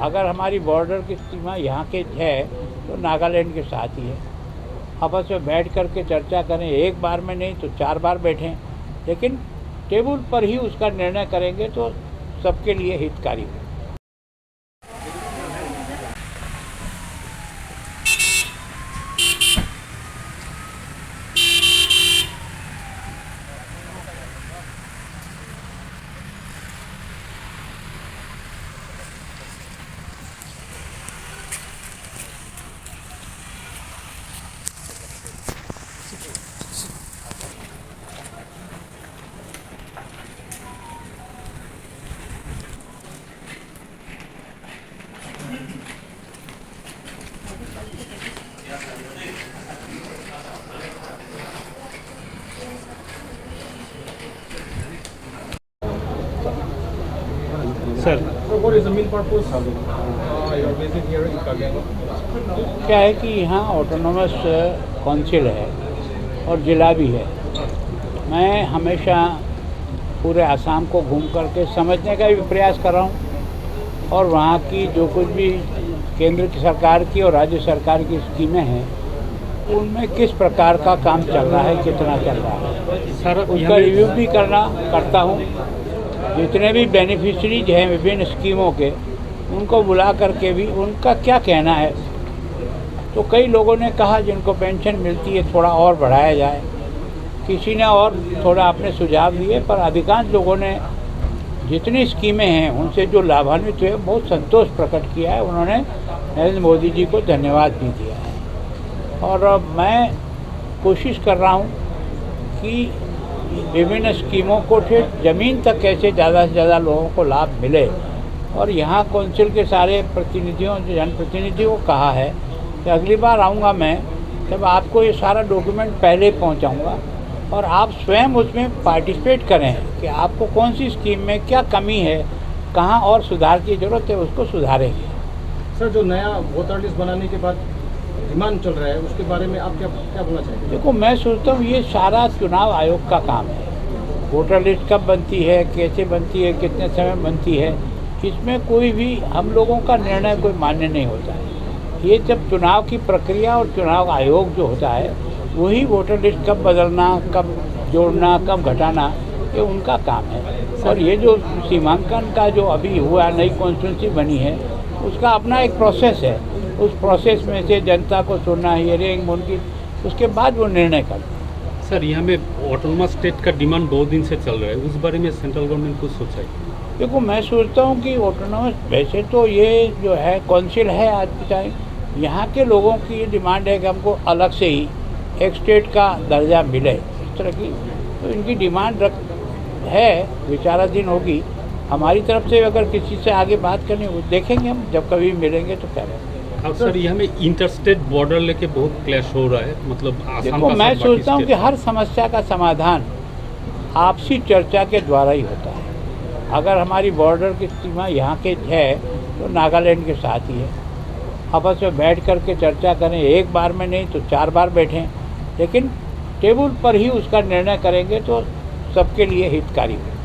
अगर हमारी बॉर्डर की सीमा यहाँ के है तो नागालैंड के साथ ही है। आपस में बैठ कर के चर्चा करें, एक बार में नहीं तो 4 बार बैठें, लेकिन टेबल पर ही उसका निर्णय करेंगे तो सबके लिए हितकारी हो। Sir, what is the main purpose of your visit here in Kargil? क्या है कि यहाँ ऑटोनोमस काउंसिल है और ज़िला भी है। मैं हमेशा पूरे आसाम को घूम करके समझने का भी प्रयास कर रहा हूँ और वहाँ की जो कुछ भी केंद्र की सरकार की और राज्य सरकार की स्कीमें हैं उनमें किस प्रकार का काम चल रहा है, कितना चल रहा है, उसका रिव्यू भी करता हूँ। जितने भी बेनिफिशरीज हैं विभिन्न स्कीमों के, उनको बुला करके भी उनका क्या कहना है। तो कई लोगों ने कहा जिनको पेंशन मिलती है थोड़ा और बढ़ाया जाए, किसी ने और थोड़ा अपने सुझाव दिए, पर अधिकांश लोगों ने जितनी स्कीमें हैं उनसे जो लाभान्वित हुए बहुत संतोष प्रकट किया है। उन्होंने नरेंद्र मोदी जी को धन्यवाद भी दिया है और मैं कोशिश कर रहा हूँ कि विभिन्न स्कीमों को फिर ज़मीन तक कैसे ज़्यादा से ज़्यादा लोगों को लाभ मिले। और यहाँ काउंसिल के सारे प्रतिनिधियों, जनप्रतिनिधियों को कहा है कि अगली बार आऊँगा मैं तब आपको ये सारा डॉक्यूमेंट पहले पहुँचाऊँगा और आप स्वयं उसमें पार्टिसिपेट करें कि आपको कौन सी स्कीम में क्या कमी है, कहाँ और सुधार की ज़रूरत है, उसको सुधारेंगे। सर, जो नया वोटर लिस्ट बनाने के बाद डिमांड चल रहा है उसके बारे में आप क्या बोलना चाहेंगे? देखो, मैं सोचता हूँ ये सारा चुनाव आयोग का काम है। वोटर लिस्ट कब बनती है, कैसे बनती है, कितने समय बनती है, इसमें कोई भी हम लोगों का निर्णय कोई मान्य नहीं होता है। ये जब चुनाव की प्रक्रिया और चुनाव आयोग जो होता है वही वोटर लिस्ट कब बदलना, कब जोड़ना, कब घटाना, ये उनका काम है। और ये जो सीमांकन का जो अभी हुआ, नई कॉन्स्टिट्यूंसी बनी है, उसका अपना एक प्रोसेस है। उस प्रोसेस में से जनता को सुनना, हियरिंग उनकी, उसके बाद वो निर्णय करना। सर, यहाँ में ऑटोनोमस स्टेट का डिमांड बहुत दिन से चल रहा है, उस बारे में सेंट्रल गवर्नमेंट कुछ सोचा है? देखो, मैं सोचता हूँ कि ऑटोनोमस, वैसे तो ये जो है काउंसिल है आज के टाइम, यहाँ के लोगों की ये डिमांड है कि हमको अलग से ही एक स्टेट का दर्जा मिले, इस तरह की तो इनकी डिमांड है, विचाराधीन होगी। हमारी तरफ से अगर किसी से आगे बात करनी हो देखेंगे हम, जब कभी मिलेंगे तो करेंगे। अब सर, यहाँ में इंटरस्टेट बॉर्डर लेके बहुत क्लैश हो रहा है, मतलब आसाम देखो, मैं सोचता हूँ कि हर समस्या का समाधान आपसी चर्चा के द्वारा ही होता है। अगर हमारी बॉर्डर की सीमा यहाँ के है तो नागालैंड के साथ ही है। आपस में बैठ कर के चर्चा करें, एक बार में नहीं तो 4 बार बैठें, लेकिन टेबल पर ही उसका निर्णय करेंगे तो सबके लिए हितकारी हो।